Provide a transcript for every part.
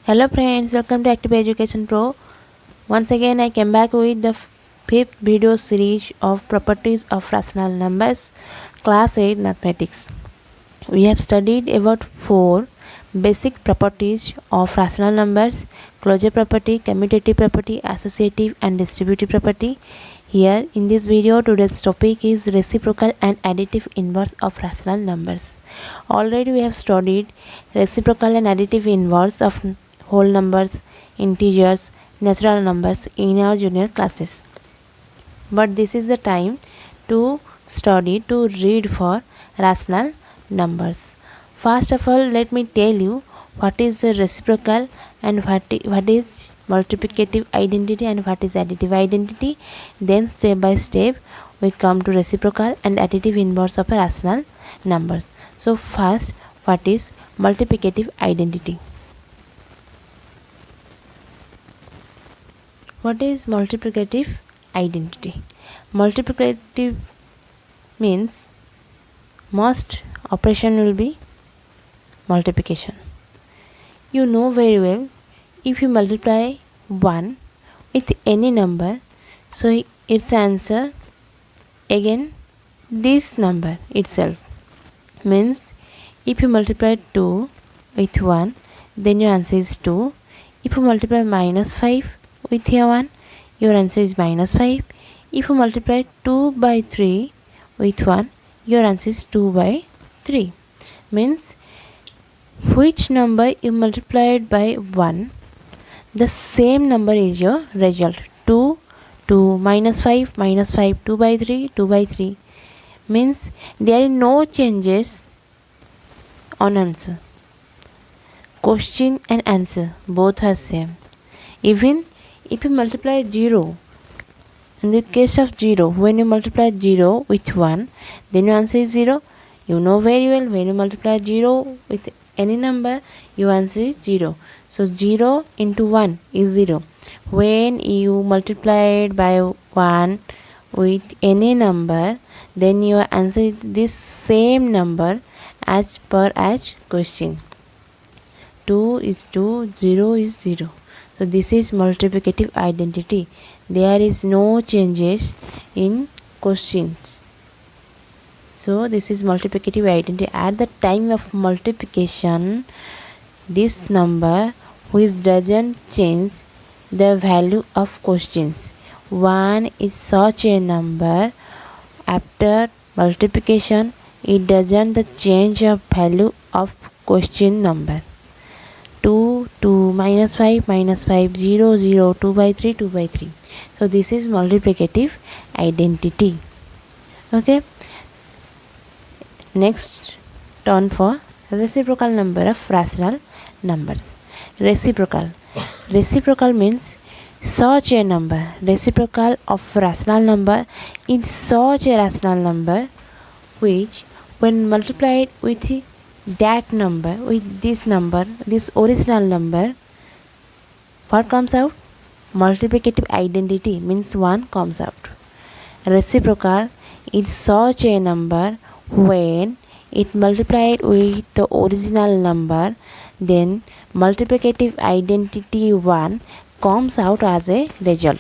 Hello friends, welcome to Active Education Pro. Once again I came back with the fifth video series of properties of rational numbers, class 8 mathematics. We have studied about 4 basic properties of rational numbers: closure property, commutative property, associative and distributive property. Here in this video, today's topic is reciprocal and additive inverse of rational numbers. Already we have studied reciprocal and additive inverse of whole numbers, integers, natural numbers in our junior classes. But this is the time to read for rational numbers. First of all, let me tell you what is the reciprocal and what is multiplicative identity and what is additive identity. Then step by step we come to reciprocal and additive inverse of a rational numbers. So first, what is multiplicative identity? What is multiplicative identity? Multiplicative means most operation will be multiplication. You know very well, if you multiply 1 with any number, so its answer again this number itself. Means if you multiply 2 with 1, then your answer is 2. If you multiply minus 5 with here 1, your answer is minus 5. If you multiply 2 by 3 with 1, your answer is 2 by 3. Means which number you multiplied by 1, the same number is your result. 2, 2, minus 5, 2 by 3, 2 by 3. Means there are no changes on answer. Question and answer both are same. Even if you multiply 0, in the case of 0, when you multiply 0 with 1, then your answer is 0. You know very well, when you multiply 0 with any number, your answer is 0. So 0 into 1 is 0. When you multiplied by 1 with any number, then your answer is this same number as per as question. 2 is 2, 0 is 0. So this is multiplicative identity. There is no changes in questions. So this is multiplicative identity. At the time of multiplication, this number which doesn't change the value of questions. 1 is such a number. After multiplication, it doesn't change the value of question number. 2, 2, minus 5, 0, 0, 2 by 3, 2 by 3. So this is multiplicative identity. Okay. Next, turn for reciprocal number of rational numbers. Reciprocal means such a number. Reciprocal of rational number is such a rational number which when multiplied with that number, with this number, this original number, what comes out? Multiplicative identity means 1 comes out. Reciprocal is such a number when it multiplied with the original number, then multiplicative identity 1 comes out as a result.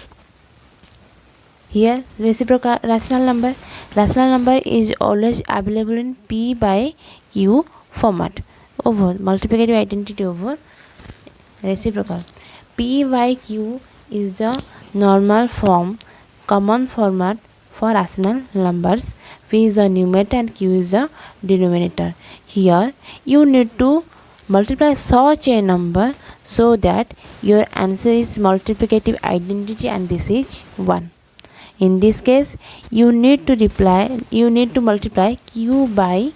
Here reciprocal rational number is always available in P by Q format over multiplicative identity over reciprocal. P by Q is the normal form, common format for rational numbers. P is the numerator and Q is the denominator. Here you need to multiply such a number so that your answer is multiplicative identity and this is 1. In this case, you need to multiply Q by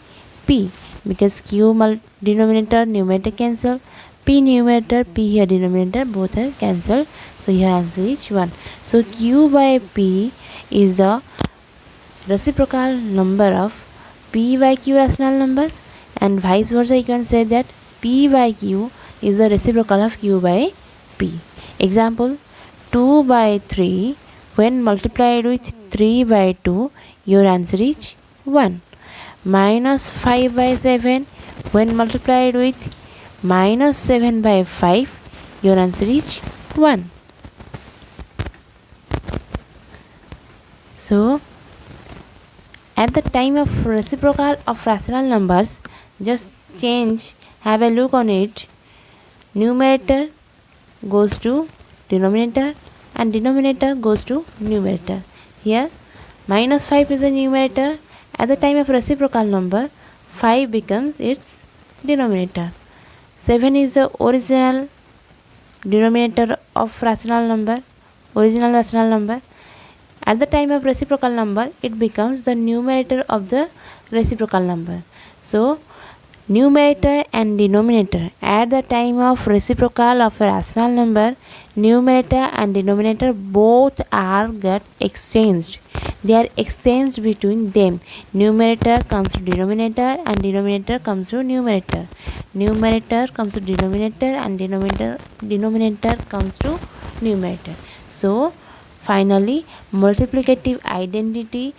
P, because Q denominator numerator cancel, P numerator, P here denominator, both are cancelled. So your answer is 1. So Q by P is the reciprocal number of P by Q rational numbers, and vice versa you can say that P by Q is the reciprocal of Q by P. Example, 2 by 3 when multiplied with 3 by 2, your answer is 1. Minus 5 by 7 when multiplied with minus 7 by 5, your answer is 1. So at the time of reciprocal of rational numbers, just have a look on it. Numerator goes to denominator and denominator goes to numerator. Here minus 5 is the numerator. At the time of reciprocal number, 5 becomes its denominator. 7 is the original denominator of rational number, original rational number. At the time of reciprocal number, it becomes the numerator of the reciprocal number. So numerator and denominator at the time of reciprocal of a rational number, numerator and denominator both are get exchanged. They are exchanged between them. Numerator comes to denominator and denominator comes to numerator. Numerator comes to denominator and denominator comes to numerator. So finally multiplicative identity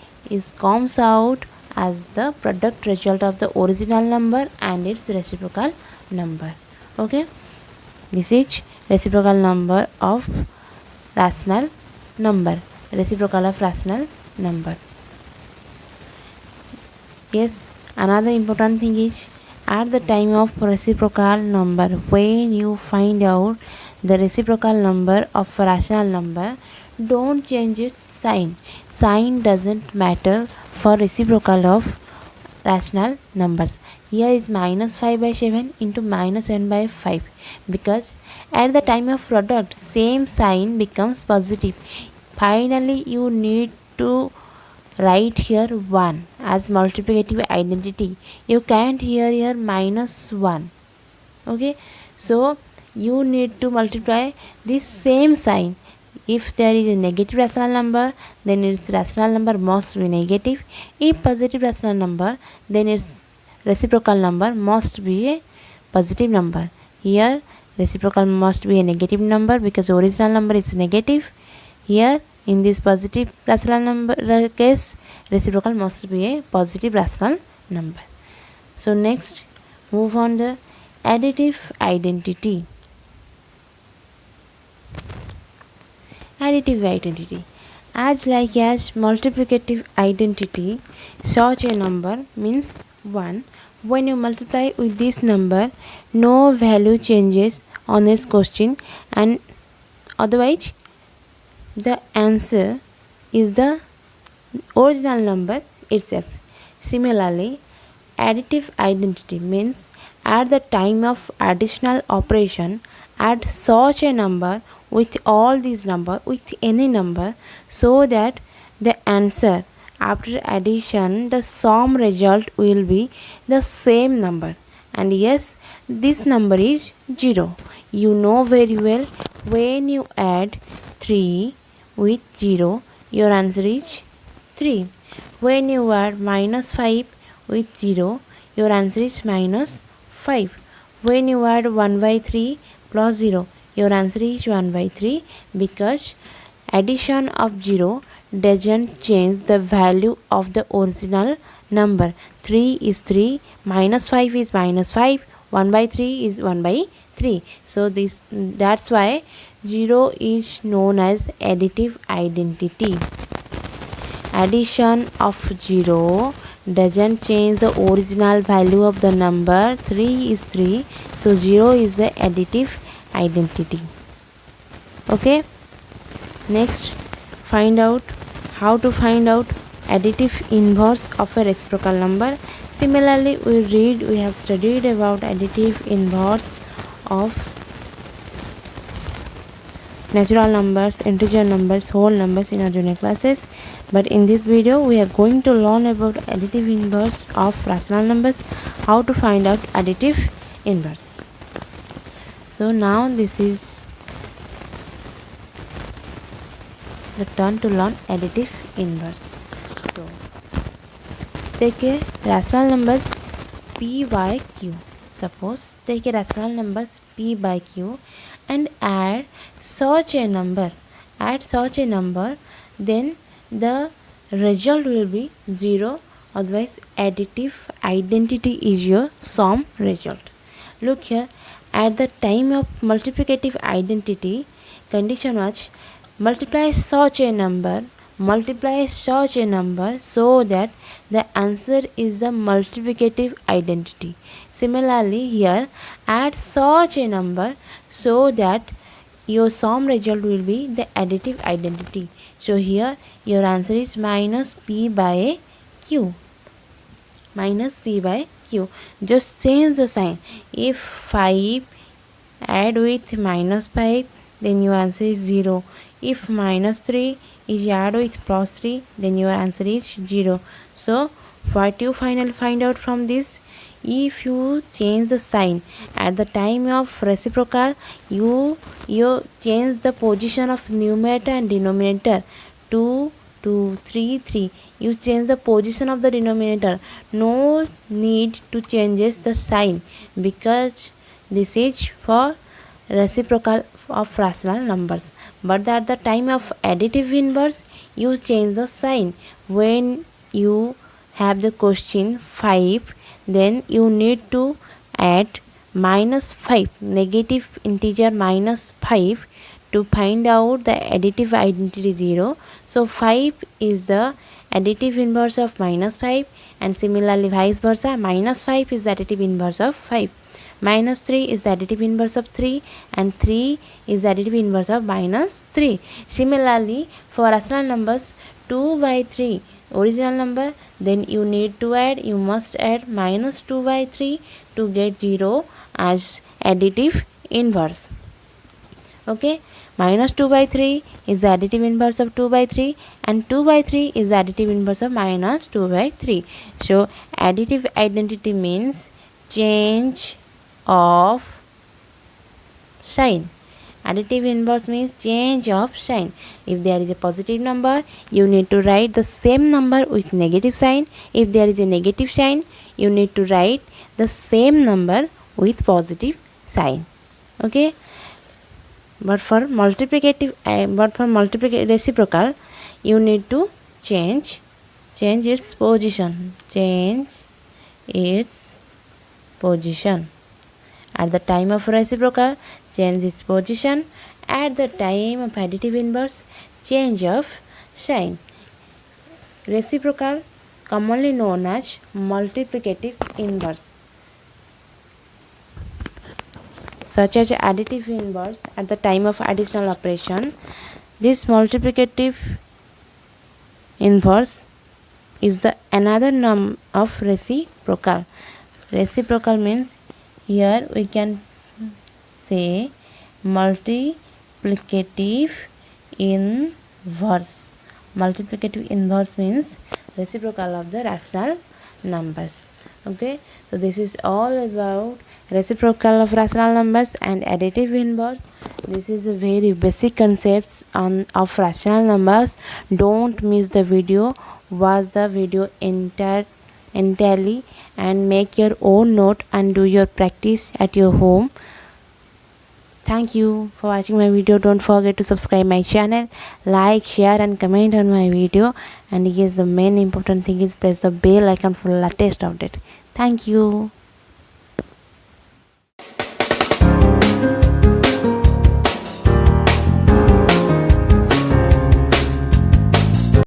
comes out as the product result of the original number and its reciprocal number. Okay, this is reciprocal number of rational number. Reciprocal of rational number. Yes, another important thing is at the time of reciprocal number, when you find out the reciprocal number of a rational number, don't change its sign. Sign doesn't matter for reciprocal of rational numbers. Here is minus 5 by 7 into minus 1 by 5, because at the time of product same sign becomes positive. Finally you need to write here 1 as multiplicative identity. You can't here minus 1. Okay, so you need to multiply this same sign. If there is a negative rational number, then its rational number must be negative. If positive rational number, then its reciprocal number must be a positive number. Here reciprocal must be a negative number because original number is negative. Here in this positive rational number case, reciprocal must be a positive rational number. So next, move on the additive identity. Additive identity. As like as multiplicative identity, such a number means 1. When you multiply with this number, no value changes on this question, and otherwise the answer is the original number itself. Similarly, additive identity means at the time of additional operation, add such a number with all these number with any number, so that the answer after addition, the sum result will be the same number. And yes, this number is 0. You know very well, when you add 3 with 0, your answer is 3. When you add minus 5 with 0, your answer is minus 5. When you add 1 by 3 plus 0, your answer is 1 by 3, because addition of 0 doesn't change the value of the original number. 3 is 3, minus 5 is minus 5, 1 by 3 is 1 by 3. So that's why 0 is known as additive identity. Addition of 0 doesn't change the original value of the number. 3 is 3, so 0 is the additive identity. Okay, next, find out how to find out additive inverse of a reciprocal number. Similarly, we have studied about additive inverse of natural numbers, integer numbers, whole numbers in our junior classes, but in this video we are going to learn about additive inverse of rational numbers, how to find out additive inverse. So now this is the turn to learn additive inverse. So take a rational numbers p by q. Suppose take a rational numbers p by q and add such a number. Then the result will be 0. Otherwise additive identity is your sum result. Look here, At the time of multiplicative identity, condition was multiply such a number so that the answer is the multiplicative identity. Similarly, here add such a number so that your sum result will be the additive identity. So here your answer is minus p by q. Minus p by q. Just change the sign. If 5 add with minus 5, then your answer is 0. If minus 3 is add with plus 3, then your answer is 0. So what you finally find out from this? If you change the sign at the time of reciprocal, you change the position of numerator and denominator. 2 2 3 3, you change the position of the denominator. No need to changes the sign, because this is for reciprocal of rational numbers. But at the time of additive inverse, you change the sign. When you have the question 5, then you need to add minus 5, negative integer minus 5, to find out the additive identity 0. So 5 is the additive inverse of minus 5, and similarly vice versa, minus 5 is the additive inverse of 5. Minus 3 is the additive inverse of 3, and 3 is the additive inverse of minus 3. Similarly, for rational numbers, 2 by 3 original number, then you must add minus 2 by 3 to get 0 as additive inverse. Okay, minus 2 by 3 is the additive inverse of 2 by 3, and 2 by 3 is the additive inverse of minus 2 by 3. So additive identity means change of sign. Additive inverse means change of sign. If there is a positive number, you need to write the same number with negative sign. If there is a negative sign, you need to write the same number with positive sign. Okay, but for reciprocal, you need to change its position. At the time of reciprocal, change its position. At the time of additive inverse, change of sign. Reciprocal, commonly known as multiplicative inverse, such as additive inverse at the time of additional operation. This multiplicative inverse is the another name of reciprocal. Reciprocal means, here we can say multiplicative inverse. Multiplicative inverse means reciprocal of the rational numbers. Okay, so this is all about reciprocal of rational numbers and additive inverse. This is a very basic concepts of rational numbers. Don't miss the video. Watch the video entirely and make your own note and do your practice at your home. Thank you for watching my video. Don't forget to subscribe my channel, like, share and comment on my video, and yes, the main important thing is press the bell icon for latest update. Thank you.